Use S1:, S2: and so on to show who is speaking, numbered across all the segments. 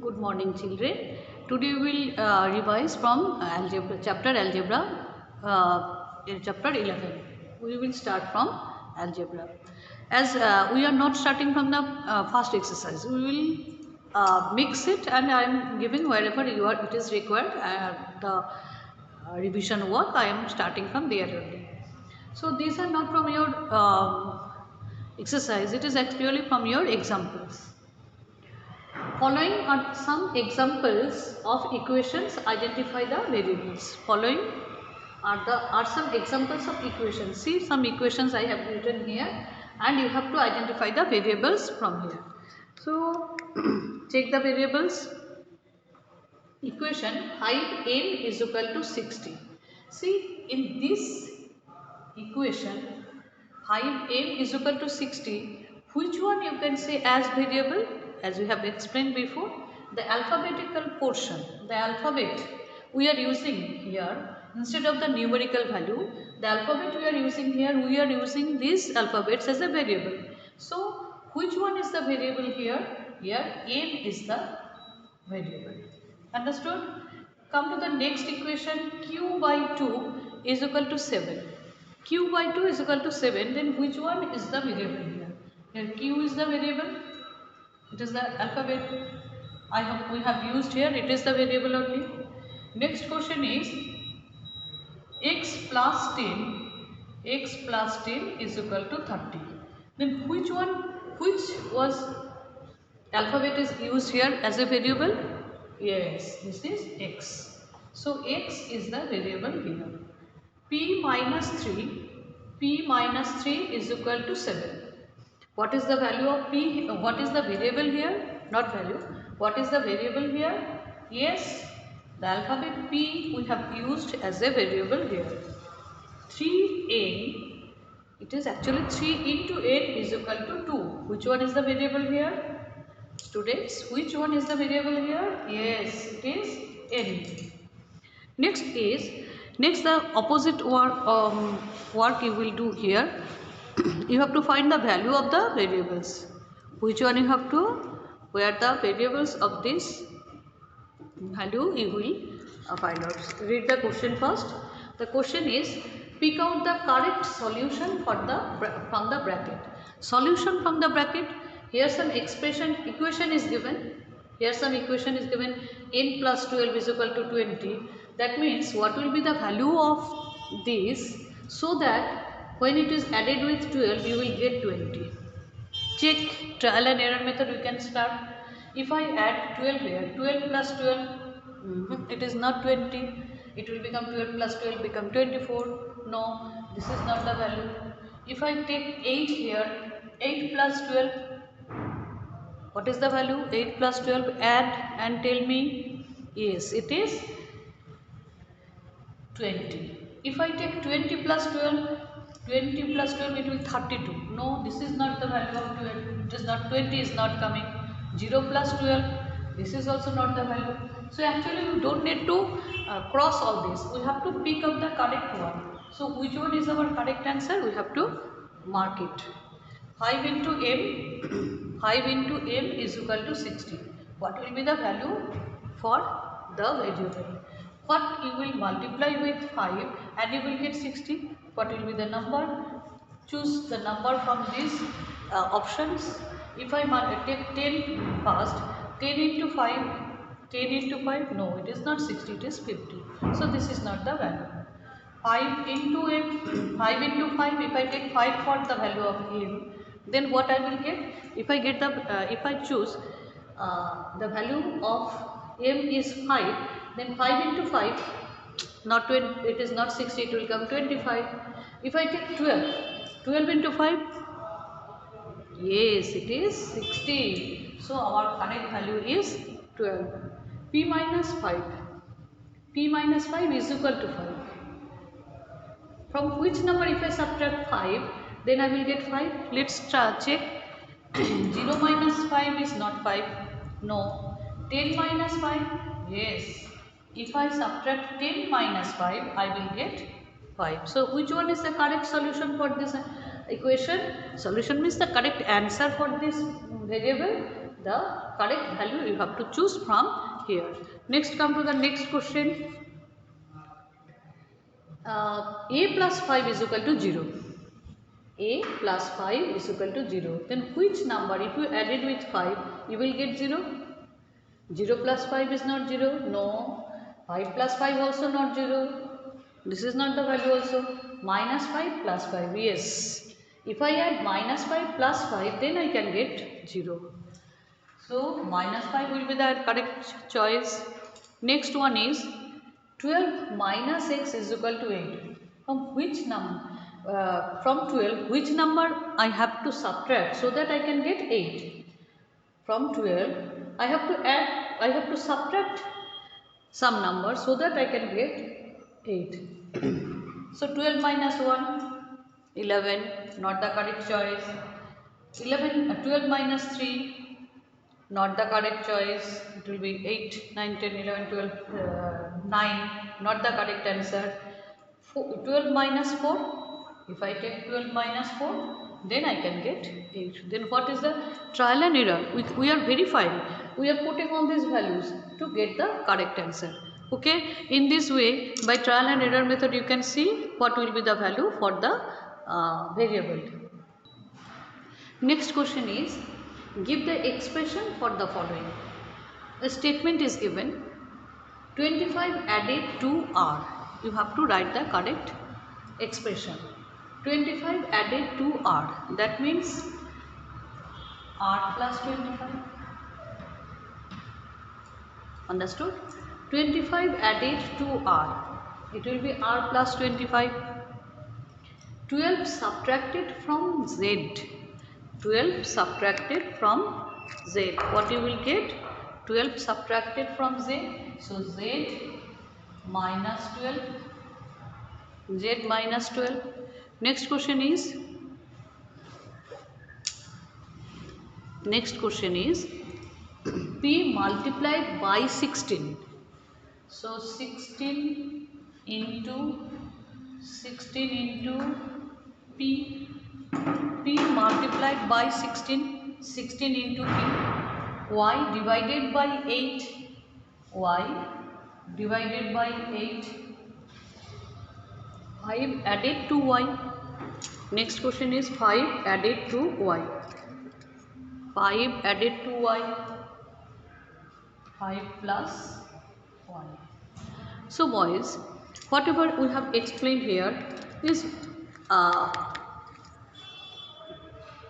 S1: Good morning, children. Today we will revise from algebra, chapter algebra, in chapter 11. We will start from algebra. As we are not starting from the first exercise, we will mix it, and I am giving wherever it is required. The revision work I am starting from there only. So these are not from your exercise; it is actually from your examples. Following are some examples of equations. Identify the variables. Following are some examples of equations. See, some equations I have written here, and you have to identify the variables from here. So check the variables. Equation 5m is equal to 60. See, in this equation 5m is equal to 60, which one you can say as variable? As we have explained before, the alphabetical portion, the alphabet we are using here, instead of the numerical value, the alphabet we are using here, we are using these alphabets as a variable. So which one is the variable here? Here m is the variable. Understood? Come to the next equation. Q by 2 is equal to 7. Q by 2 is equal to 7. Then which one is the variable here? Here Q is the variable. It is the alphabet we have used here. It is the variable only. Next question is x plus 10 is equal to 30. Then which was alphabet is used here as a variable? Yes, this is x. So x is the variable here. P minus 3 is equal to 7. What is the value of p? What is the variable here? Not value. What is the variable here? Yes, the alphabet p we have used as a variable here. 3n, it is actually 3 into n is equal to 2. Which one is the variable here? Students, which one is the variable here? Yes, it is n. Next the opposite work you will do here. You have to find the value of the variables. Which one you have to? Where the variables of this value you will find out. Read the question first. The question is, pick out the correct solution from the bracket. Solution from the bracket. Here some equation is given. Here some equation is given. N plus 12 is equal to 20. That means what will be the value of this, so that when it is added with 12 you will get 20. Check, trial and error method we can start. If I add 12 here, 12 plus 12, it is not 20. It will become 12 plus 12 become 24. No, this is not the value. If I take 8 here, 8 plus 12, what is the value? 8 plus 12, add and tell me. Yes, it is 20. If I take 20 plus 12, 20 plus 12 it will 32. No, this is not the value of 12. It is not 20 is not coming. 0 plus 12, this is also not the value. So actually we don't need to cross all this. We have to pick up the correct one. So which one is our correct answer? We have to mark it. 5 into m, 5 into m is equal to 60. What will be the value for the variable? What you will multiply with 5 and you will get 60. What will be the number? Choose the number from these options. If I take 10 first, 10 into 5, 10 into 5, no, it is not 60, it is 50. So this is not the value. 5 into m, 5 into 5, if I take 5 for the value of m, then what I will get? If I get if I choose the value of m is 5, then 5 into 5, not 20, it is not 60, it will come 25. If I take 12 into 5, yes, it is 60. So our correct value is 12. P minus 5. P minus 5 is equal to 5. From which number if I subtract 5, then I will get 5. Let's check. 0 minus 5 is not 5. No. 10 minus 5. Yes. If I subtract 10 minus 5, I will get 5. So which one is the correct solution for this equation? Solution means the correct answer for this variable. the correct value you have to choose from here. Next, come to the next question. A plus 5 is equal to 0. A plus 5 is equal to 0. Then which number, if you add it with 5, you will get 0? 0 plus 5 is not 0. No. 5 plus 5 also not 0. This is not the value also. Minus 5 plus 5. Yes. If I add minus 5 plus 5, then I can get 0. So minus 5 will be the correct choice. Next one is 12 minus x is equal to 8. From which number? From 12, which number I have to subtract so that I can get 8? From 12, I have to subtract some number so that I can get 8. So 12 minus 1, 11, not the correct choice. 12 minus 3, not the correct choice. It will be 8, 9, 10, 11, 12, 9, not the correct answer. 12 minus 4, if I take 12 minus 4, then I can get 8. Then what is the trial and error? We are verifying. We are putting all these values to get the correct answer. Okay. In this way, by trial and error method, you can see what will be the value for the variable. Next question is, give the expression for the following. A statement is given, 25 added to r. You have to write the correct expression. 25 added to r. That means r plus 25. Understood? 25 added to r. It will be r plus 25. 12 subtracted from z. 12 subtracted from z. What you will get? 12 subtracted from z. So z minus 12. Z minus 12. Next question is P multiplied by 16. So 16 into P. P multiplied by 16. 16 into P. Y divided by 8. Y divided by 8. 5 added to y. Next question is 5 added to y. 5 added to y. 5 plus y. So boys, whatever we have explained here is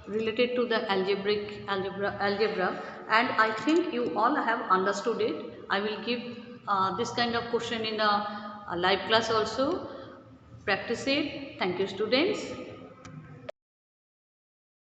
S1: related to the algebra, and I think you all have understood it. I will give this kind of question in a live class also. Practice it. Thank you, students.